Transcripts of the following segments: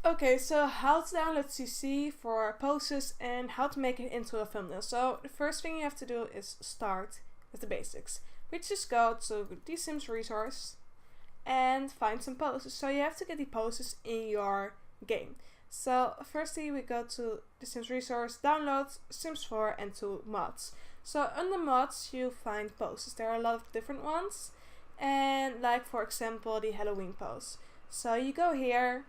Okay, so how to download CC for poses and how to make it into a thumbnail. So the first thing you have to do is start with the basics. We just go to TheSimsResource and find some poses. So you have to get the poses in your game. So firstly we go to TheSimsResource, download Sims 4 and to mods. So under mods you find poses. There are a lot of different ones, and like for example the Halloween pose. So you go here,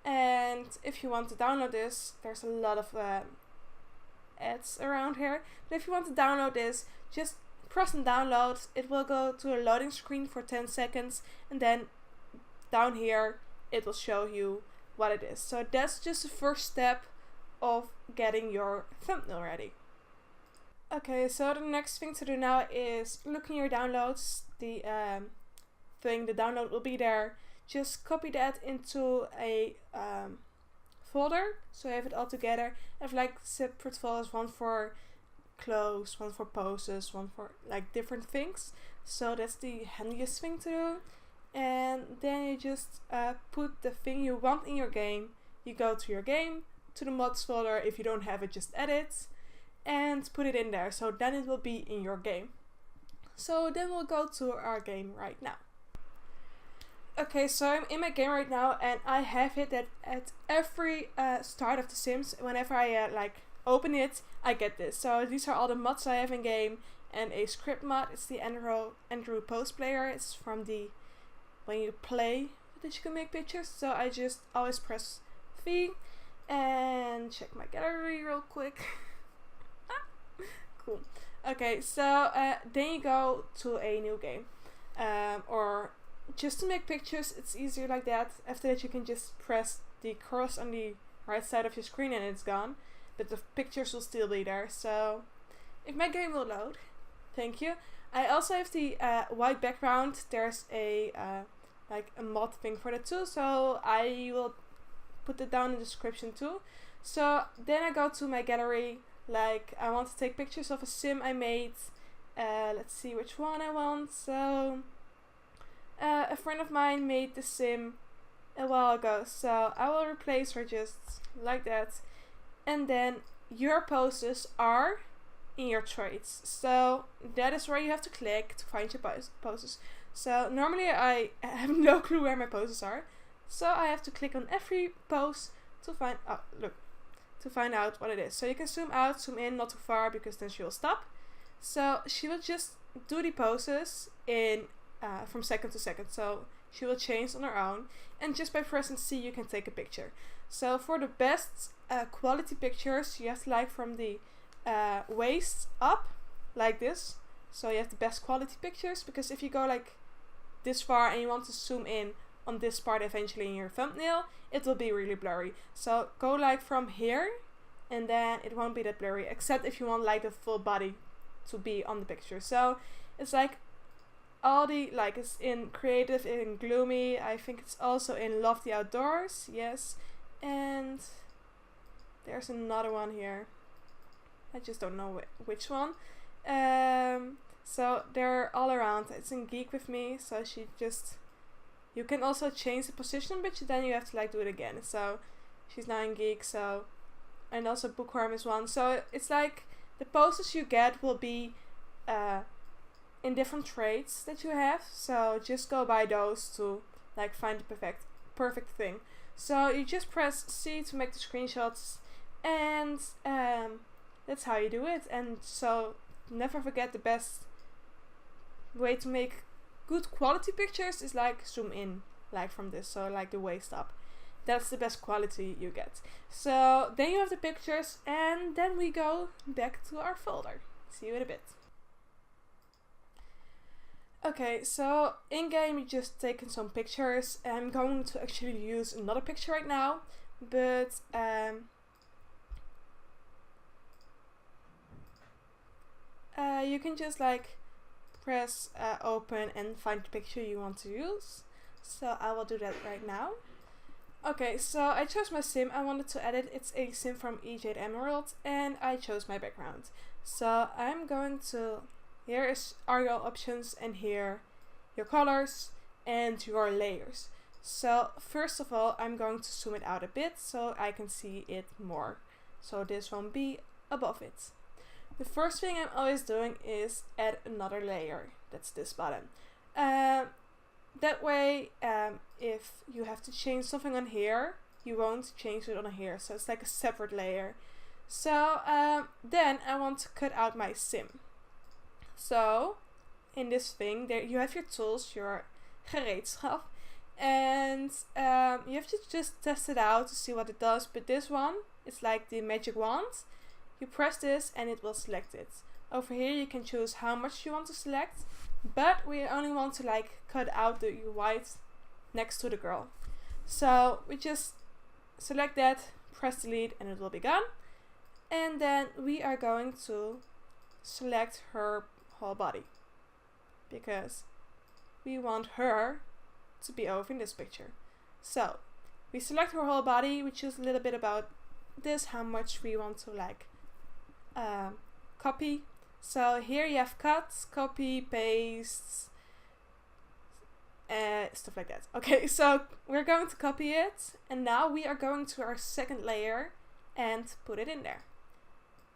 and if you want to download this, there's a lot of ads around here. But if you want to download this, just press on download. It will go to a loading screen for 10 seconds, and then down here it will show you what it is. So that's just the first step of getting your thumbnail ready. Okay, so the next thing to do now is look in your downloads. The download will be there. Just copy that into a folder, so you have it all together. I have like separate folders, one for clothes, one for poses, one for like different things. So that's the handiest thing to do. And then you just put the thing you want in your game. You go to your game, to the mods folder. If you don't have it, just edit and put it in there. So then it will be in your game. So then we'll go to our game right now. Okay, so I'm in my game right now, and I have it that at every start of The Sims, whenever I like open it, I get this. So these are all the mods I have in game, and a script mod. It's the Andrew Post Player. It's from the when you play that you can make pictures. So I just always press V and check my gallery real quick. Cool. Okay, so then you go to a new game, or just to make pictures. It's easier like that. After that you can just press the cross on the right side of your screen and it's gone, but the pictures will still be there. So if my game will load, thank you. I also have the white background. There's a like a mod thing for that too, so I will put it down in the description too. So then I go to my gallery. Like I want to take pictures of a sim I made. Let's see which one I want. So a friend of mine made the sim a while ago, so I will replace her just like that. And then your poses are in your traits, so that is where you have to click to find your poses. So normally I have no clue where my poses are, so I have to click on every pose to find to find out what it is. So you can zoom out, zoom in, not too far because then she will stop. So she will just do the poses in from second to second, so she will change on her own, and just by pressing C you can take a picture. So for the best quality pictures you have to like from the waist up like this, so you have the best quality pictures, because if you go like this far and you want to zoom in on this part eventually in your thumbnail, it will be really blurry. So go like from here, and then it won't be that blurry, except if you want like the full body to be on the picture. So it's like all the, like it's in creative, in gloomy, I think it's also in love the outdoors, yes, and there's another one here, I just don't know which one. So they're all around. It's in geek with me, so she just, you can also change the position, but then you have to like do it again. So she's now in geek, so, and also bookworm is one. So it's like the poses you get will be in different traits that you have, so just go by those to like find the perfect thing. So you just press C to make the screenshots, and that's how you do it. And so never forget, the best way to make good quality pictures is like zoom in like from this, so like the waist up. That's the best quality you get. So then you have the pictures, and then we go back to our folder. See you in a bit. Okay, so in game you just taken some pictures. I'm going to actually use another picture right now, but you can just like press open and find the picture you want to use. So I will do that right now. Okay, so I chose my sim I wanted to edit. It's a sim from EJ Emerald, and I chose my background. So I'm going to, here are your options, and here your colors and your layers. So first of all, I'm going to zoom it out a bit so I can see it more. So this won't be above it. The first thing I'm always doing is add another layer. That's this button. That way, if you have to change something on here, you won't change it on here. So it's like a separate layer. So then I want to cut out my sim. So in this thing, there you have your tools, your gereedschap. And you have to just test it out to see what it does. But this one, it's like the magic wand. You press this and it will select it. Over here you can choose how much you want to select. But we only want to like cut out the white next to the girl. So we just select that, press delete, and it will be gone. And then we are going to select her whole body, because we want her to be over in this picture. So we select her whole body, we choose a little bit about this, how much we want to like copy. So here you have cuts, copy, paste, stuff like that. Okay, so we're going to copy it, and now we are going to our second layer and put it in there.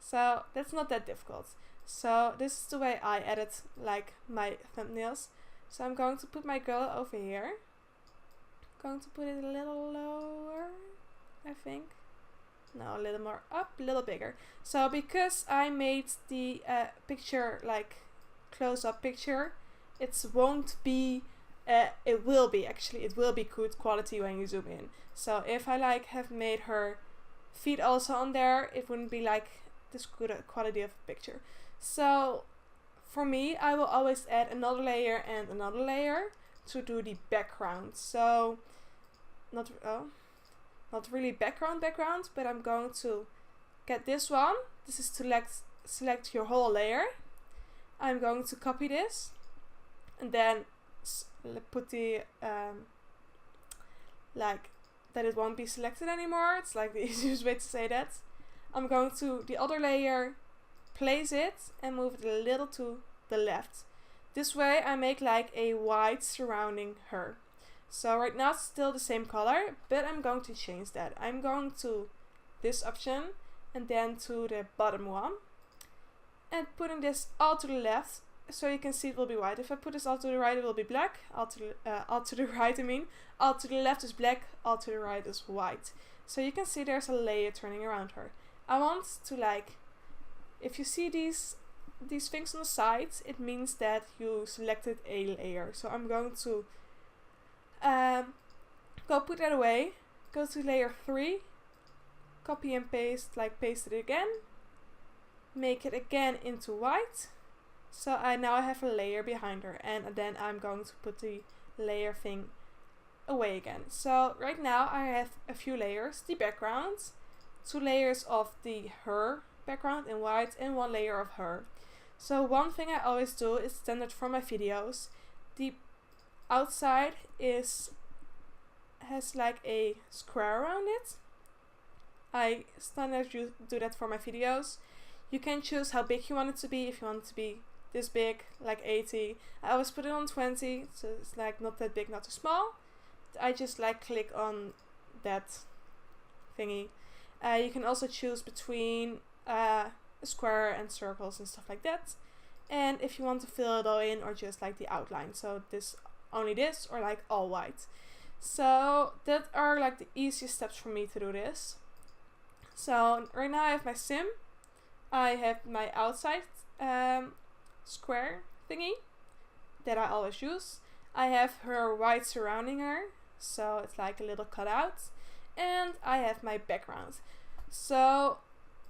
So that's not that difficult. So this is the way I edit like my thumbnails. So I'm going to put my girl over here. Going to put it a little lower, I think. No, a little more up, a little bigger. So because I made the picture like close-up picture, it won't be, it will be good quality when you zoom in. So if I like have made her feet also on there, it wouldn't be like this good quality of picture. So for me, I will always add another layer and another layer to do the background. So not really background, but I'm going to get this one. This is to select your whole layer. I'm going to copy this and then put the like that it won't be selected anymore. It's like the easiest way to say that. I'm going to the other layer, place it and move it a little to the left. This way I make like a white surrounding her. So right now it's still the same color, but I'm going to change that. I'm going to this option and then to the bottom one and putting this all to the left so you can see it will be white. If I put this all to the right, it will be black. All to the right, I mean. All to the left is black, all to the right is white. So you can see there's a layer turning around her. I want to like, if you see these things on the sides, it means that you selected a layer. So I'm going to go put that away, go to layer 3, copy and paste, like paste it again, make it again into white. So I now have a layer behind her, and then I'm going to put the layer thing away again. So right now I have a few layers, the background, 2 layers of her background in white and 1 layer of her. So one thing I always do is standard for my videos. The outside has like a square around it. I standard do that for my videos. You can choose how big you want it to be. If you want it to be this big, like 80, I always put it on 20, so it's like not that big, not too small. I just like click on that thingy. You can also choose between a square and circles and stuff like that. And if you want to fill it all in or just like the outline, so only this or like all white. So that are like the easiest steps for me to do this. So right now I have my sim. I have my outside square thingy that I always use. I have her white surrounding her, so it's like a little cutout. And I have my background. So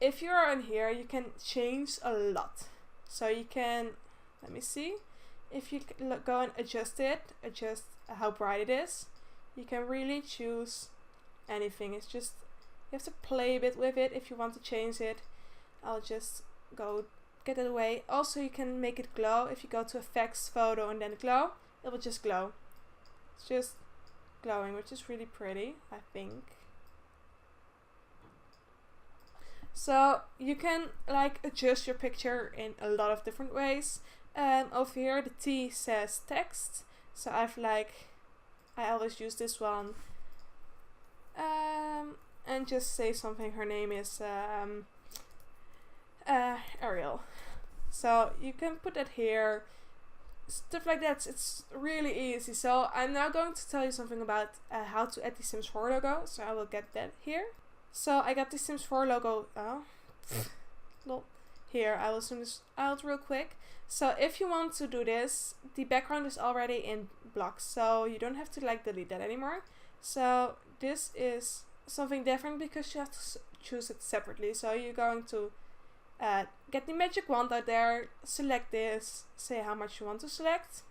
if you're in here, you can change a lot. So you can, let me see, if you go and adjust how bright it is, you can really choose anything. It's just, you have to play a bit with it if you want to change it. I'll just go get it away. Also you can make it glow. If you go to effects, photo, and then glow, it will just glow. It's just glowing, which is really pretty, I think. So you can like adjust your picture in a lot of different ways. Over here the T says text. So I've like I always use this one. And just say something. Her name is Ariel. So you can put that here. Stuff like that. It's really easy. So I'm now going to tell you something about how to add the Sims 4 logo. So I will get that here. So I got the Sims 4 logo. Here, I will zoom this out real quick. So if you want to do this, the background is already in blocks, so you don't have to like delete that anymore. So this is something different because you have to choose it separately. So you're going to get the magic wand out there, select this, say how much you want to select,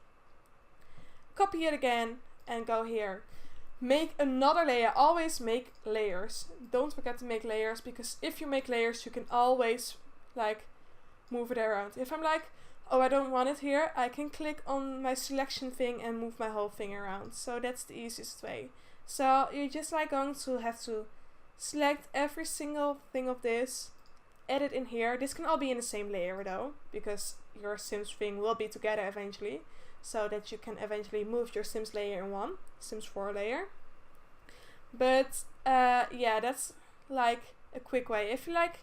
copy it again, and go here. Make another layer. Always make layers. Don't forget to make layers, because if you make layers, you can always like move it around. If I'm like, oh, I don't want it here, I can click on my selection thing and move my whole thing around. So that's the easiest way. So you're just like going to have to select every single thing of this, add it in here. This can all be in the same layer though, because your Sims thing will be together eventually, so that you can eventually move your Sims layer in one, Sims 4 layer. But yeah, that's like a quick way. If you like,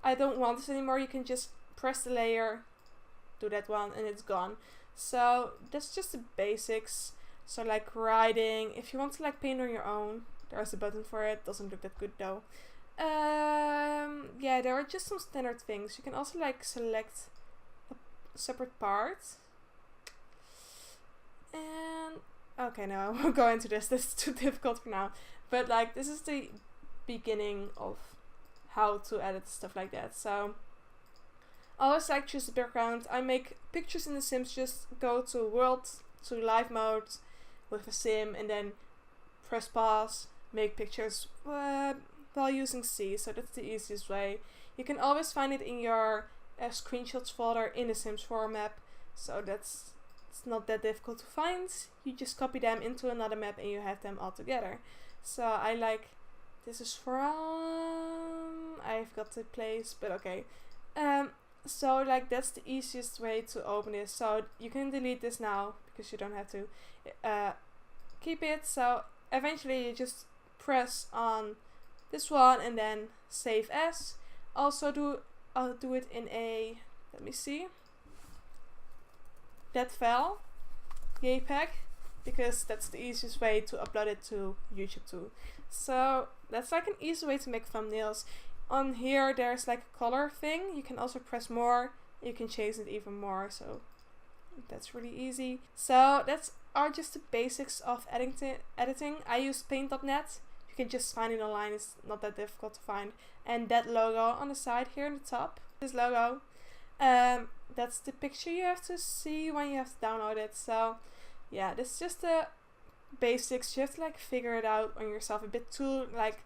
I don't want this anymore, you can just press the layer, do that one, and it's gone. So that's just the basics. So like writing, if you want to like paint on your own, there's a button for it. Doesn't look that good though. Yeah, there are just some standard things. You can also like select a separate part. And okay, no, I won't go into this. This is too difficult for now. But like, this is the beginning of how to edit stuff like that. So I always like choose the background. I make pictures in The Sims. Just go to world, to live mode with a sim, and then press pause, make pictures while using C. So that's the easiest way. You can always find it in your screenshots folder in the Sims 4 map. So it's not that difficult to find. You just copy them into another map and you have them all together. So I like, this is from, I've got the place, but okay. So like, that's the easiest way to open this. So you can delete this now because you don't have to keep it. So eventually you just press on this one and then save as. Also I'll do it in a, let me see, that file, JPEG, because that's the easiest way to upload it to YouTube too. So that's like an easy way to make thumbnails. On here there's like a color thing. You can also press more. You can change it even more. So that's really easy. So that's are just the basics of editing. I use paint.net. You can just find it online. It's not that difficult to find. And that logo on the side here in the top, this logo, that's the picture you have to see when you have to download it. So yeah, this is just the basics. You have to like figure it out on yourself a bit too. Like,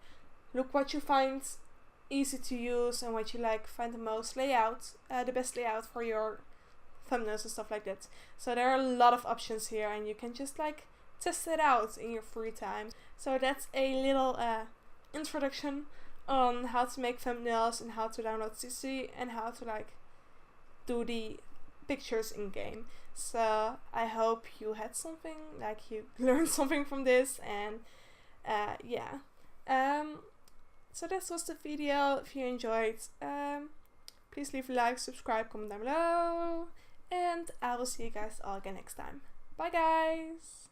look what you find easy to use and what you like find the most the best layout for your thumbnails and stuff like that. So there are a lot of options here, and you can just like test it out in your free time. So that's a little introduction on how to make thumbnails and how to download CC and how to like do the pictures in game. So I hope you had something, like you learned something from this, and yeah. So this was the video. If you enjoyed, please leave a like, subscribe, comment down below, and I will see you guys all again next time. Bye guys!